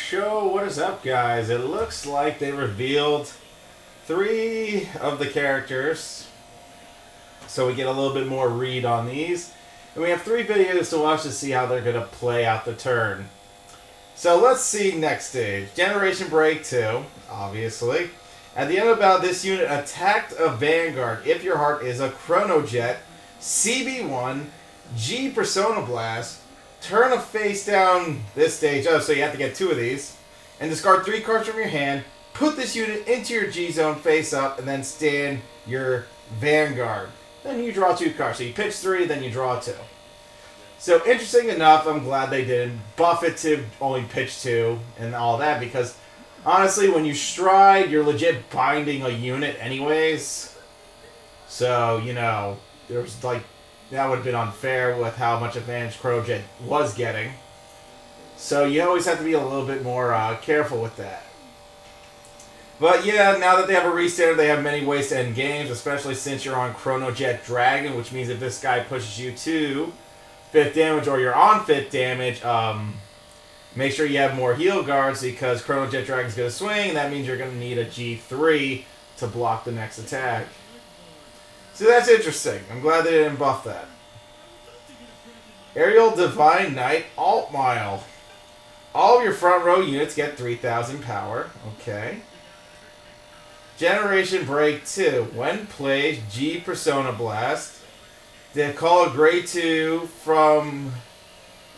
show. What is up, guys? It looks like they revealed 3 of the characters, so we get a little bit more read on these. And we have 3 videos to watch to see how they're going to play out the turn. So let's see next stage. Generation Break 2, obviously. At the end of the battle, this unit attacked a Vanguard if your heart is a Chronojet, CB1, G Persona Blast, turn a face down this stage up, so you have to get 2 of these, and discard 3 cards from your hand, put this unit into your G zone face up, and then stand your Vanguard. Then you draw 2 cards. So you pitch 3, then you draw 2. So interesting enough, I'm glad they didn't buff it to only pitch 2 and all that, because honestly, when you stride, you're legit binding a unit anyways. So, you know, there was like, that would have been unfair with how much advantage Chronojet was getting. So you always have to be a little bit more careful with that. But yeah, now that they have a restart, they have many ways to end games, especially since you're on Chronojet Dragon, which means if this guy pushes you to 5th damage or you're on 5th damage, make sure you have more heal guards because Chronojet Dragon's going to swing, and that means you're going to need a G3 to block the next attack. So that's interesting. I'm glad they didn't buff that. Aerial Divine Knight Altmile. All of your front row units get 3,000 power. Okay. Generation Break 2. When played, G Persona Blast. They call a grade 2 from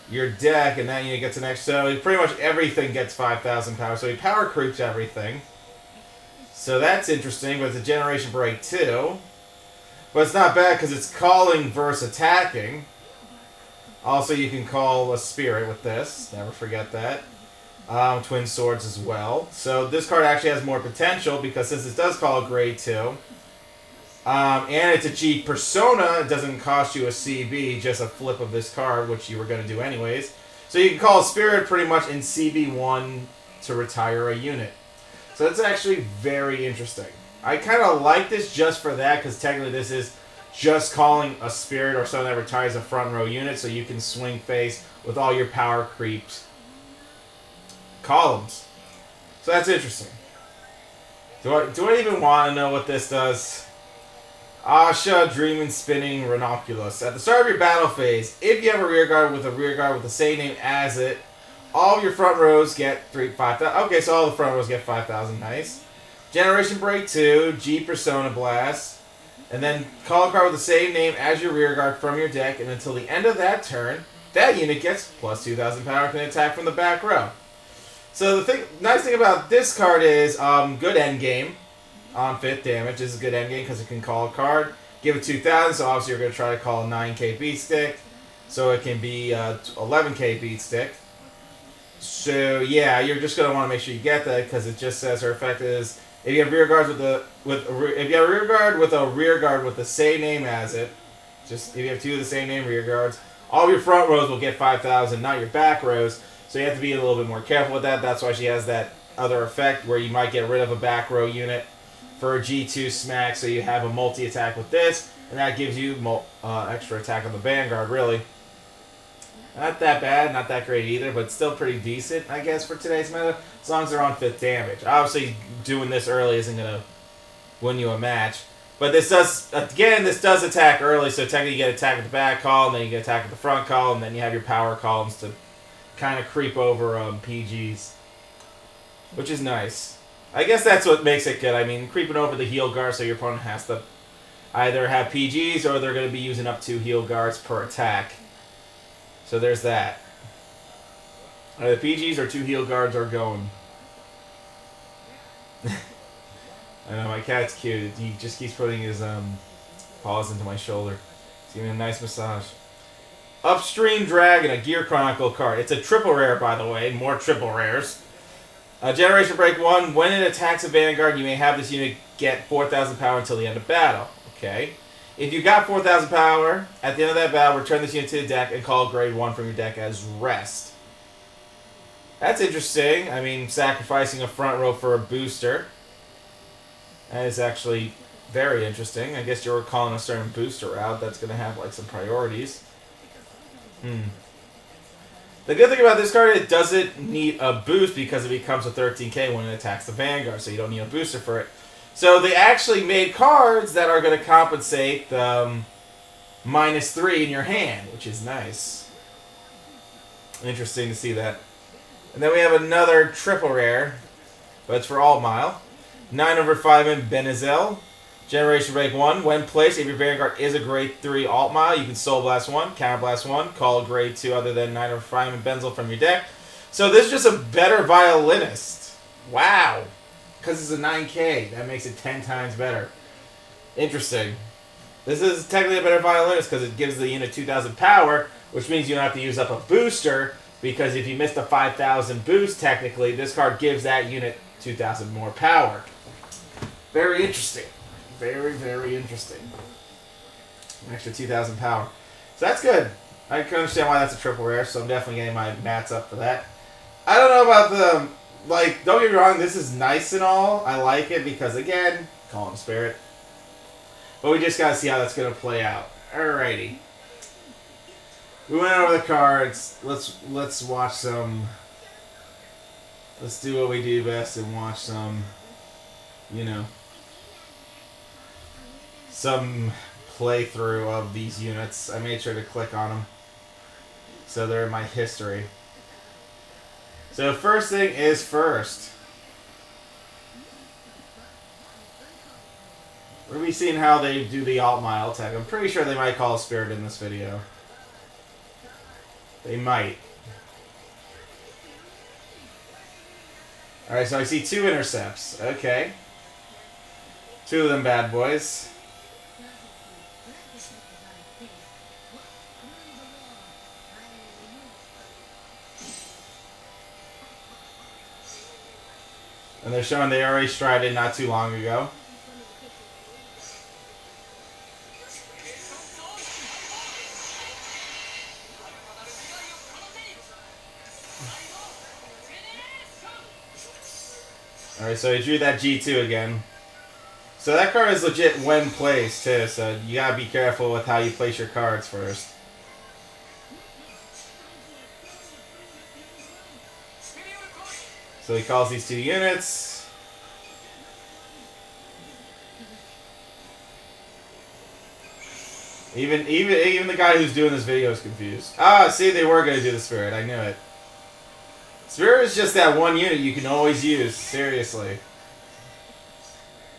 your deck, and that unit gets an extra. So pretty much everything gets 5,000 power. So he power creeps everything. So that's interesting, but it's a Generation Break 2. But it's not bad because it's calling versus attacking. Also, you can call a spirit with this. Never forget that. Twin swords as well. So this card actually has more potential because since it does call a grade 2, and it's a G Persona, it doesn't cost you a CB, just a flip of this card, which you were going to do anyways. So you can call a spirit pretty much in CB1 to retire a unit. So that's actually very interesting. I kind of like this just for that, because technically this is just calling a spirit or something that retires a front row unit, so you can swing face with all your power creeps columns. So that's interesting. Do I even want to know what this does? Asha, Dreaming, Spinning, Rinoculus. At the start of your battle phase, if you have a rearguard with the same name as it, all of your front rows get 5,000. Okay, so all the front rows get 5,000. Nice. Generation Break 2, G Persona Blast, and then call a card with the same name as your rearguard from your deck, and until the end of that turn, that unit gets plus 2,000 power and can attack from the back row. So the nice thing about this card is good endgame on 5th damage. This is good endgame because it can call a card, give it 2,000, so obviously you're going to try to call a 9k beat stick, so it can be 11k beat stick. So yeah, you're just going to want to make sure you get that because it just says her effect is if you have rearguards if you have a rearguard with the same name as it, just if you have 2 of the same name rearguards, all of your front rows will get 5,000, not your back rows. So you have to be a little bit more careful with that. That's why she has that other effect where you might get rid of a back row unit for a G2 smack. So you have a multi attack with this, and that gives you extra attack on the Vanguard. Really, not that bad, not that great either, but still pretty decent, I guess, for today's meta. As long as they're on 5th damage. Obviously, doing this early isn't going to win you a match. But this does attack early, so technically you get attack at the back column, then you get attack at the front column, then you have your power columns to kind of creep over PGs. Which is nice. I guess that's what makes it good. I mean, creeping over the heal guard so your opponent has to either have PGs or they're going to be using up 2 heal guards per attack. So there's that. The PGs or 2 heal guards are going. I know, my cat's cute. He just keeps putting his paws into my shoulder. He's giving me a nice massage. Upstream Dragon, a Gear Chronicle card. It's a triple rare, by the way. More triple rares. Generation Break 1. When it attacks a Vanguard, you may have this unit get 4,000 power until the end of battle. Okay. If you got 4,000 power, at the end of that battle, return this unit to the deck and call grade 1 from your deck as rest. That's interesting. I mean, sacrificing a front row for a booster. That is actually very interesting. I guess you're calling a certain booster out that's going to have like some priorities. The good thing about this card, it doesn't need a boost because it becomes a 13k when it attacks the Vanguard, so you don't need a booster for it. So they actually made cards that are going to compensate the -3 in your hand, which is nice. Interesting to see that. And then we have another triple rare, but it's for Altmile. 9/5 in Benezel. Generation Break 1. When placed, if your Vanguard is a Grade 3 Altmile, you can Soul Blast 1, Counter Blast 1, call a Grade 2 other than 9/5 in Benzel from your deck. So this is just a better Violinist. Wow. Because it's a 9k. That makes it 10 times better. Interesting. This is technically a better Violinist because it gives the unit 2,000 power, which means you don't have to use up a booster, because if you missed a 5,000 boost, technically, this card gives that unit 2,000 more power. Very interesting. Very, very interesting. An extra 2,000 power. So that's good. I can understand why that's a triple rare, so I'm definitely getting my mats up for that. I don't know about the... Like, don't get me wrong, this is nice and all. I like it because, again, call him Spirit. But we just gotta see how that's gonna play out. Alrighty. We went over the cards. Let's watch some... Let's do what we do best and watch some... You know... Some playthrough of these units. I made sure to click on them, so they're in my history. So first thing is first. We're going to be seeing how they do the Altmile tech. I'm pretty sure they might call a Spirit in this video. They might. Alright, so I see 2 intercepts. Okay. 2 of them bad boys. And they're showing they already strided not too long ago. Alright, so he drew that G2 again. So that card is legit when placed too, so you gotta be careful with how you place your cards first. So he calls these 2 units. Even the guy who's doing this video is confused. Ah, see, they were going to do the Spirit. I knew it. Spirit is just that one unit you can always use. Seriously.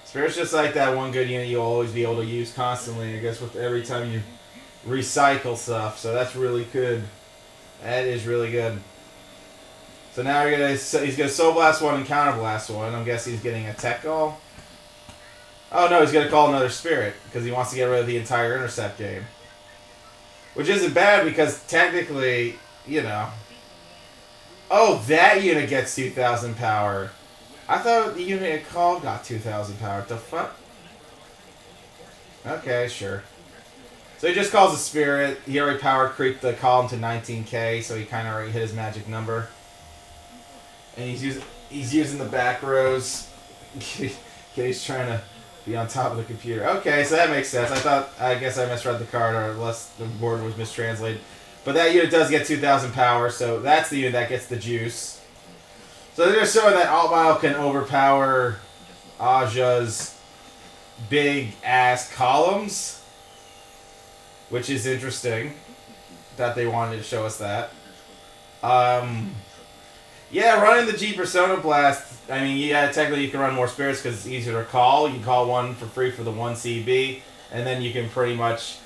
Spirit's just like that one good unit you'll always be able to use constantly, I guess, with every time you recycle stuff. So that's really good. That is really good. So now he's gonna Soul Blast 1 and Counter Blast 1. I'm guessing he's getting a Tech Call. Oh no, he's gonna call another Spirit because he wants to get rid of the entire Intercept game. Which isn't bad because technically, you know. Oh, that unit gets 2,000 power. I thought the unit it called got 2,000 power. What the fuck? Okay, sure. So he just calls a Spirit. He already power creeped the column to 19k, so he kind of already hit his magic number. And he's using the back rows. He's trying to be on top of the computer. Okay, so that makes sense. I guess I misread the card, or unless the board was mistranslated. But that unit does get 2,000 power, so that's the unit that gets the juice. So they're just showing that Altmile can overpower Ahsha's big ass columns, which is interesting that they wanted to show us that. Yeah, running the G Persona Blast, I mean, yeah, technically you can run more Spirits because it's easier to call. You can call one for free for the 1 CB, and then you can pretty much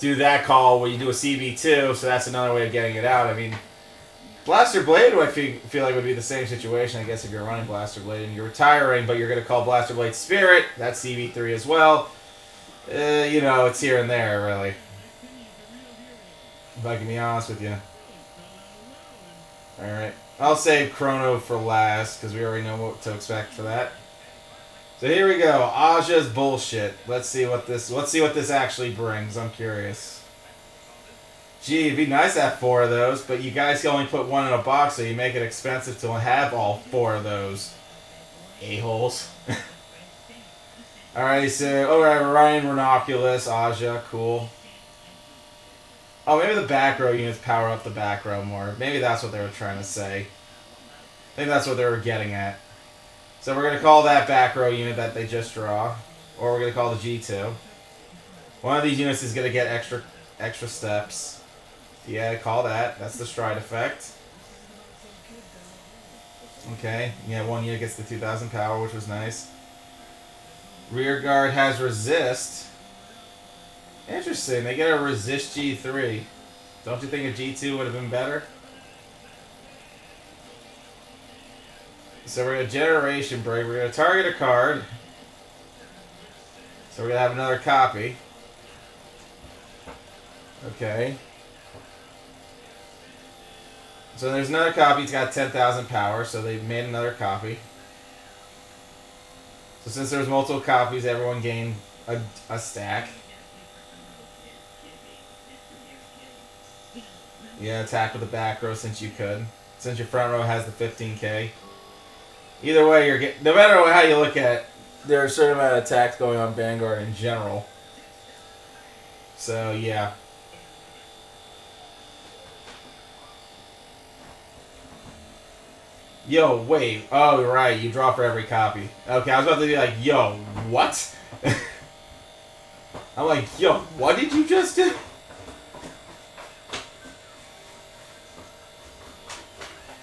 do that call where you do a CB2, so that's another way of getting it out. I mean, Blaster Blade, I feel like would be the same situation, I guess, if you're running Blaster Blade and you're retiring, but you're going to call Blaster Blade Spirit. That's CB3 as well. You know, it's here and there, really. If I can be honest with you. Alright. I'll save Chrono for last, because we already know what to expect for that. So here we go. Ahsha's bullshit. Let's see what this actually brings. I'm curious. Gee, it'd be nice to have 4 of those, but you guys can only put 1 in a box, so you make it expensive to have all 4 of those. A-holes. Alright, so, alright, Ryan Rinoculus, Asha, cool. Oh, maybe the back row units power up the back row more. Maybe that's what they were trying to say. I think that's what they were getting at. So we're going to call that back row unit that they just draw. Or we're going to call the G2. One of these units is going to get extra steps. Yeah, call that. That's the stride effect. Okay. Yeah, one unit gets the 2,000 power, which was nice. Rear guard has resist. Interesting. They get a resist G3. Don't you think a G2 would have been better? So we're going to generation break. We're going to target a card. So we're going to have another copy. Okay. So there's another copy. It's got 10,000 power, so they've made another copy. So since there's multiple copies, everyone gained a stack. Yeah, attack with the back row since you could. Since your front row has the 15k. Either way, you're no matter how you look at it, there are a certain amount of attacks going on Vanguard in general. So, yeah. Yo, wait. Oh, right. You draw for every copy. Okay, I was about to be like, yo, what? I'm like, yo, what did you just do?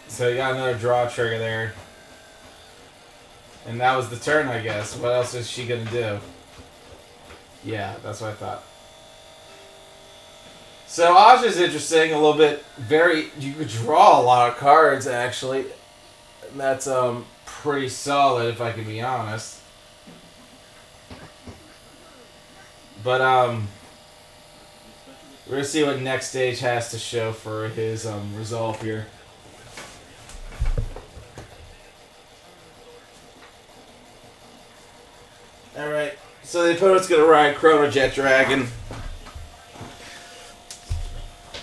So you got another draw trigger there. And that was the turn, I guess. What else is she going to do? Yeah, that's what I thought. So Asha's interesting. A little bit you could draw a lot of cards, actually. And that's pretty solid, if I can be honest. But we're going to see what NextStage has to show for his resolve here. Alright, so the opponent's going to ride Chronojet Dragon.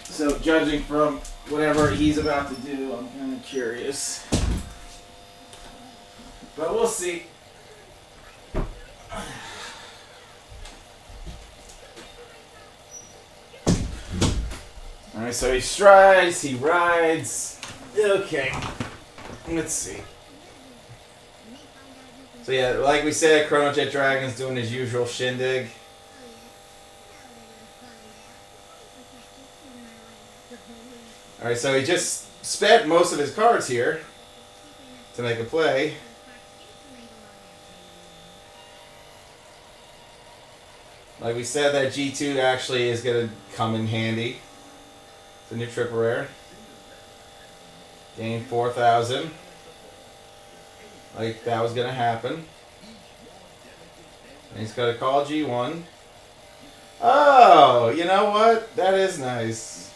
So, judging from whatever he's about to do, I'm kind of curious. But we'll see. Alright, so he strides, he rides. Okay, let's see. So yeah, like we said, Chronojet Dragon's doing his usual shindig. Alright, so he just spent most of his cards here to make a play. Like we said, that G2 actually is going to come in handy. It's a new triple rare. Gain 4,000. Like that was going to happen. And he's got to call G1. Oh, you know what? That is nice.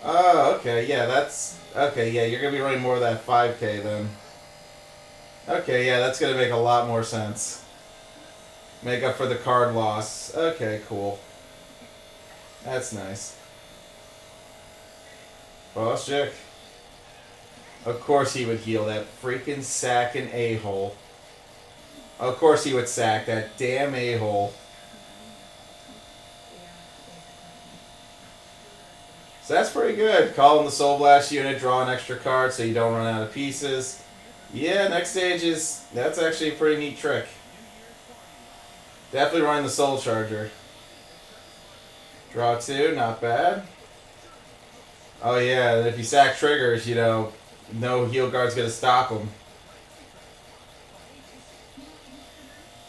Oh, okay. Yeah, that's... Okay, yeah, you're going to be running more of that 5k then. Okay, yeah, that's going to make a lot more sense. Make up for the card loss. Okay, cool. That's nice. Boss check. Of course he would heal that freaking sacking a-hole. Of course he would sack that damn a-hole. So that's pretty good. Call him the Soul Blast unit, draw an extra card so you don't run out of pieces. Yeah, NextStage is... That's actually a pretty neat trick. Definitely running the Soul Charger. Draw 2, not bad. Oh yeah, if you sack triggers, you know, no heal guard's gonna stop them.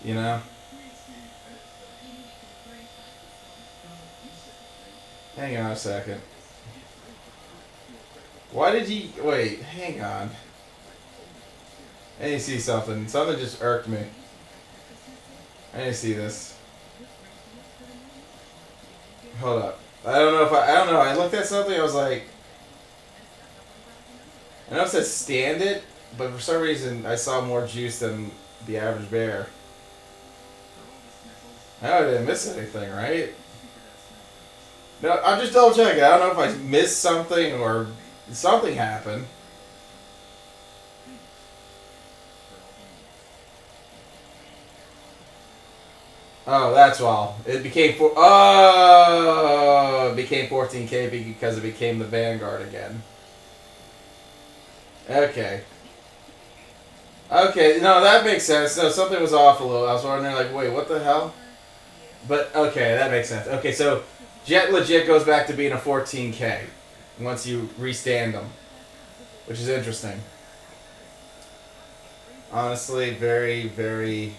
You know? Hang on a second. Why did he... Wait, hang on. I need to see something. Something just irked me. I need to see this. Hold up. I don't know. I looked at something, I was like... I know it says stand it, but for some reason I saw more juice than the average bear. I didn't miss anything, right? No, I'm just double checking. I don't know if I missed something or something happened. Oh, that's all. It became it became 14K because it became the Vanguard again. Okay. Okay, no, that makes sense. No, something was off a little. I was wondering, like, wait, what the hell? But, okay, that makes sense. Okay, so Jet legit goes back to being a 14K once you restand them, which is interesting. Honestly, very, very,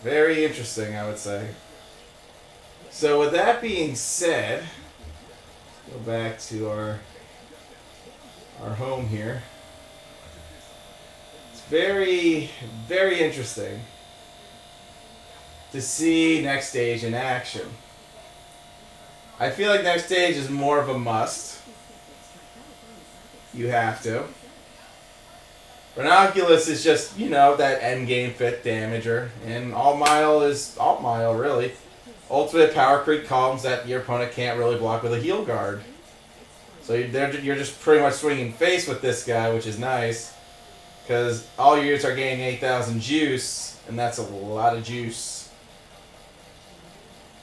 very interesting, I would say. So with that being said, go back to our home here. It's very, very interesting to see NextStage in action. I feel like NextStage is more of a must. You have to. Rinoculus is just, you know, that endgame fit damager. And Altmile is Altmile, really. Ultimate power creep columns that your opponent can't really block with a heal guard. So you're just pretty much swinging face with this guy, which is nice. Because all your units are gaining 8,000 juice, and that's a lot of juice.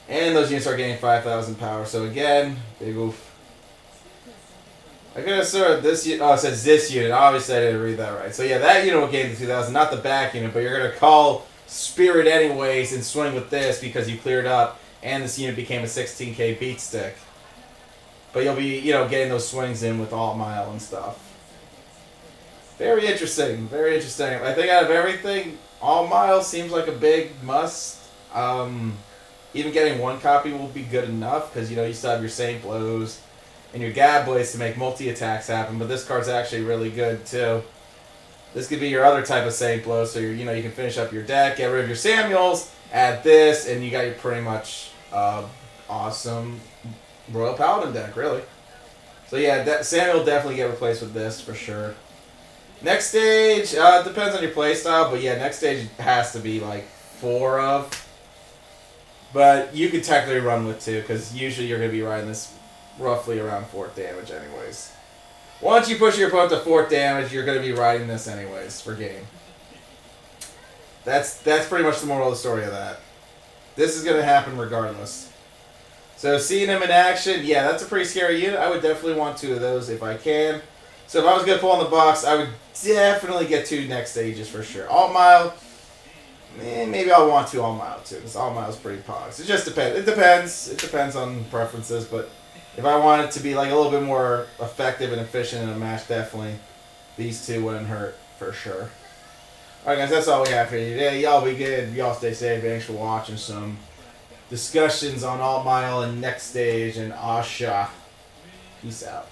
And those units are gaining 5,000 power. So again, big oof. I could have sort this unit. Oh, it says this unit. Obviously, I didn't read that right. So yeah, that unit will gain the 2,000, not the back unit. But you're gonna call Spirit anyways and swing with this because you cleared up, and this unit became a 16K beat stick. But you'll be, you know, getting those swings in with Altmile and stuff. Very interesting. Very interesting. I think out of everything, Altmile seems like a big must. Even getting one copy will be good enough because, you know, you still have your Saint Blows and your Gab Blades to make multi-attacks happen. But this card's actually really good, too. This could be your other type of Saint Blow, so you know, you can finish up your deck, get rid of your Samuels, add this, and you got your pretty much awesome Royal Paladin deck, really. So yeah, Samuel will definitely get replaced with this for sure. NextStage, depends on your playstyle, but yeah, NextStage has to be like 4 of. But you could technically run with 2, because usually you're going to be riding this roughly around 4th damage anyways. Once you push your opponent to 4th damage, you're going to be riding this anyways for game. That's pretty much the moral of the story of that. This is going to happen regardless. So seeing him in action, yeah, that's a pretty scary unit. I would definitely want 2 of those if I can. So if I was going to pull in the box, I would definitely get 2 NextStages for sure. Altmile, maybe I'll want 2 Altmile too, because Altmile's pretty pogs. It just depends. It depends on preferences, but if I want it to be like a little bit more effective and efficient in a match, definitely these 2 wouldn't hurt for sure. Alright guys, that's all we have for you today. Y'all be good. Y'all stay safe. Thanks for watching some discussions on Altmile and NextStage and Asha. Peace out.